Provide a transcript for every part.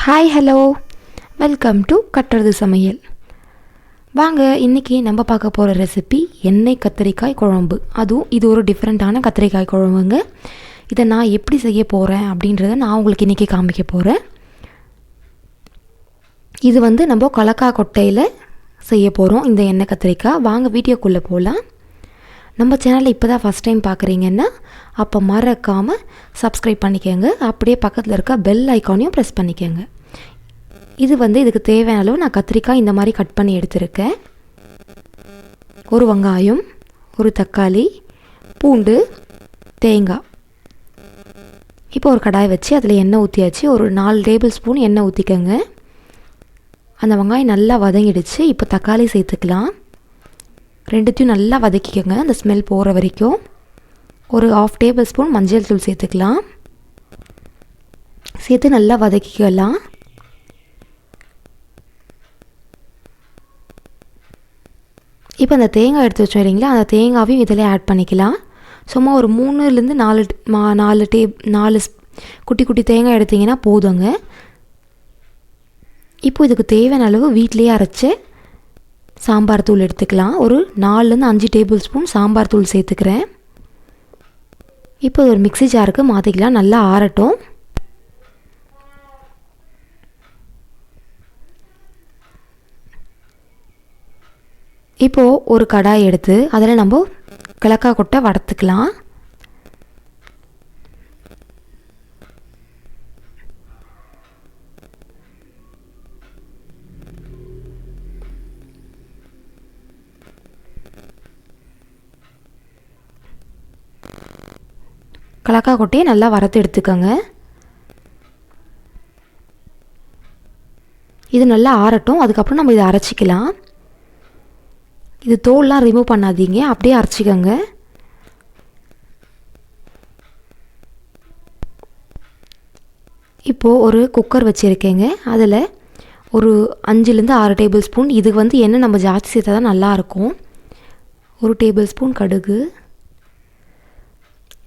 Hi hello welcome to கட்டுறது சமையல். வாங்க இன்றைக்கி நம்ம பார்க்க போகிற ரெசிபி எண்ணெய் கத்திரிக்காய் குழம்பு. அதுவும் இது ஒரு டிஃப்ரெண்ட்டான கத்திரிக்காய் குழம்புங்க. இதை நான் எப்படி செய்ய போகிறேன் அப்படின்றத நான் உங்களுக்கு இன்றைக்கி காமிக்க போகிறேன். இது நம்ம கலக்கா கொட்டையில் செய்ய போகிறோம் இந்த எண்ணெய் கத்திரிக்காய். வாங்க வீடியோக்குள்ளே போகலாம். நம்ம சேனலில் இப்போ தான் ஃபஸ்ட் டைம் பார்க்குறீங்கன்னா அப்போ மறக்காமல் சப்ஸ்கிரைப் பண்ணிக்கோங்க. அப்படியே பக்கத்தில் இருக்க பெல் ஐக்கானையும் ப்ரெஸ் பண்ணிக்கோங்க. இதுக்கு தேவையான அளவு நான் கத்திரிக்காய் இந்த மாதிரி கட் பண்ணி எடுத்துருக்கேன். ஒரு வெங்காயம், ஒரு தக்காளி, பூண்டு, தேங்காய். இப்போ ஒரு கடாய் வச்சு அதில் எண்ணெய் ஊற்றியாச்சு. ஒரு 4 டேபிள் ஸ்பூன் எண்ணெய் ஊற்றிக்கோங்க. அந்த வெங்காயம் நல்லா வதங்கிடுச்சு. இப்போ தக்காளி சேர்த்துக்கலாம். ரெண்டுத்தையும் நல்லா வதக்கிக்கோங்க அந்த ஸ்மெல் போகிற வரைக்கும். ஒரு 1/2 டேபிள் ஸ்பூன் மஞ்சள் தூள் சேர்த்துக்கலாம். சேர்த்து நல்லா வதக்கிக்கலாம். இப்போ அந்த தேங்காய் எடுத்து வச்சோம் இல்லைங்களா, அந்த தேங்காவையும் இதில் ஆட் பண்ணிக்கலாம். சும்மா ஒரு 3லேருந்து 4 குட்டி குட்டி தேங்காய் எடுத்திங்கன்னா போதுங்க. இப்போ இதுக்கு தேவையான அளவு வீட்டிலேயே அரைச்ச சாம்பார் தூள் எடுத்துக்கலாம். ஒரு 4லேருந்து 5 டேபிள் ஸ்பூன் சாம்பார் தூள் சேர்த்துக்கிறேன். இப்போ ஒரு மிக்ஸி ஜாருக்கு மாற்றிக்கலாம். நல்லா ஆறட்டும். இப்போது ஒரு கடாய் எடுத்து அதில் நம்ம கலக்கா கொட்டை வறுத்துக்கலாம். கலக்கா கொட்டையை நல்லா வறுத்து எடுத்துக்கோங்க. இது நல்லா ஆறட்டும். அதுக்கப்புறம் நம்ம இதை அரைச்சிக்கலாம். இது தோல்லாம் ரிமூவ் பண்ணாதீங்க, அப்படியே அரைச்சிக்கோங்க. இப்போது ஒரு குக்கர் வச்சுருக்கேங்க. அதில் ஒரு 5லேருந்து 6 டேபிள் ஸ்பூன் இது எண்ணெய் நம்ம ஜாஸ்தி சேர்த்தா தான் நல்லாயிருக்கும். 1 டேபிள் ஸ்பூன் கடுகு,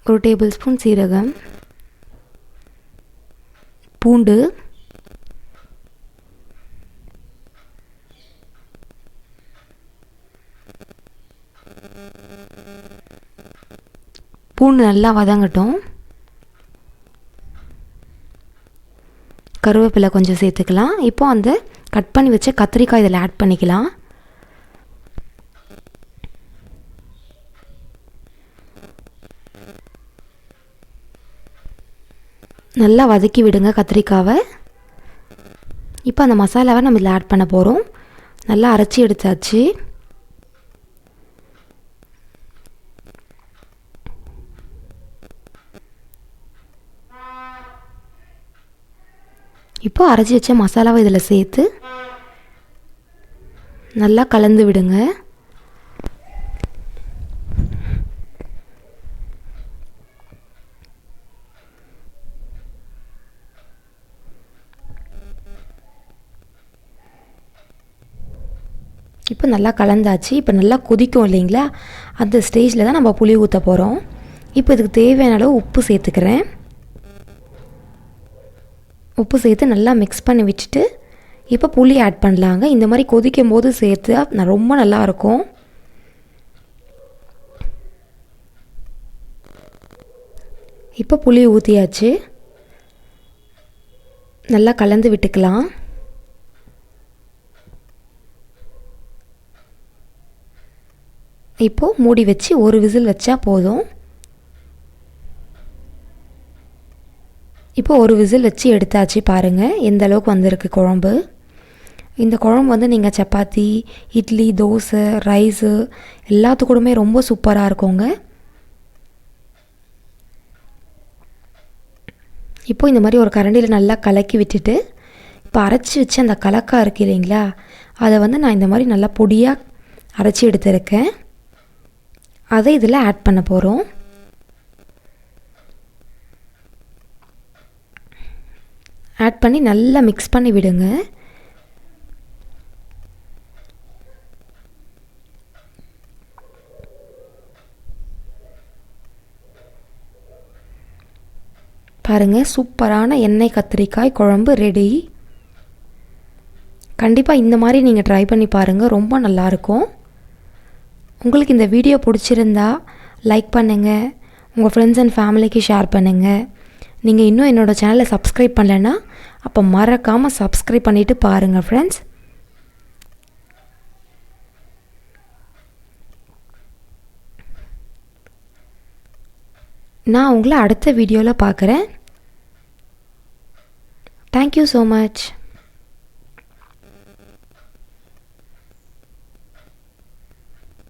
1 டேபிள் ஸ்பூன் சீரகம், பூண்டு, பூண்டு நல்லா வதங்கட்டும். கருவேப்பிலை கொஞ்சம் சேர்த்துக்கலாம். இப்போ அந்த கட் பண்ணி வச்ச கத்திரிக்காய் இதில் ஆட் பண்ணிக்கலாம். நல்லா வதக்கி விடுங்க கத்திரிக்காவை. இப்போ அந்த மசாலாவை நம்ம இதில் ஆட் பண்ண போகிறோம். நல்லா அரைச்சி எடுத்தாச்சு. இப்போ அரைச்சி வச்ச மசாலாவை இதில் சேர்த்து நல்லா கலந்து விடுங்க. இப்போ நல்லா கலந்தாச்சு. இப்போ நல்லா கொதிக்கும் இல்லைங்களா, அந்த ஸ்டேஜில் தான் நம்ம புளி ஊற்ற போகிறோம். இப்போ இதுக்கு தேவையான அளவு உப்பு சேர்த்துக்கிறேன். உப்பு சேர்த்து நல்லா மிக்ஸ் பண்ணி வச்சுட்டு இப்போ புளி ஆட் பண்ணலாங்க. இந்த மாதிரி கொதிக்கும் போது சேர்த்து ரொம்ப நல்லாயிருக்கும். இப்போ புளி ஊற்றியாச்சு. நல்லா கலந்து விட்டுக்கலாம். இப்போது மூடி வச்சு ஒரு விசில் வச்சா போதும். இப்போ ஒரு விசில் வச்சு எடுத்தாச்சு. பாருங்கள் எந்த அளவுக்கு வந்திருக்கு குழம்பு. இந்த குழம்பு நீங்கள் சப்பாத்தி, இட்லி, தோசை, ரைஸு எல்லாத்துக்கூடமே ரொம்ப சூப்பராக இருக்குங்க. இப்போ இந்த மாதிரி ஒரு கரண்டியில் நல்லா கலக்கி விட்டுட்டு இப்போ அரைச்சி வச்சு அந்த கலக்கா இருக்குது இல்லைங்களா, அதை நான் இந்த மாதிரி நல்லா பொடியாக அரைச்சி எடுத்துருக்கேன். அதை இதில் ஆட் பண்ண போகிறோம். ஆட் பண்ணி நல்லா மிக்ஸ் பண்ணி விடுங்க. பாருங்கள், சூப்பரான எண்ணெய் கத்திரிக்காய் குழம்பு ரெடி. கண்டிப்பாக இந்த மாதிரி நீங்கள் ட்ரை பண்ணி பாருங்கள், ரொம்ப நல்லாயிருக்கும். உங்களுக்கு இந்த வீடியோ பிடிச்சிருந்தா லைக் பண்ணுங்கள், உங்கள் ஃப்ரெண்ட்ஸ் அண்ட் ஃபேமிலிக்கு ஷேர் பண்ணுங்கள். நீங்கள் இன்னும் என்னோடய சேனலை சப்ஸ்கிரைப் பண்ணலைன்னா அப்போ மறக்காமல் சப்ஸ்கிரைப் பண்ணிவிட்டு பாருங்கள் ஃப்ரெண்ட்ஸ். நான் உங்களை அடுத்த வீடியோவில் பார்க்குறேன். Thank you so much.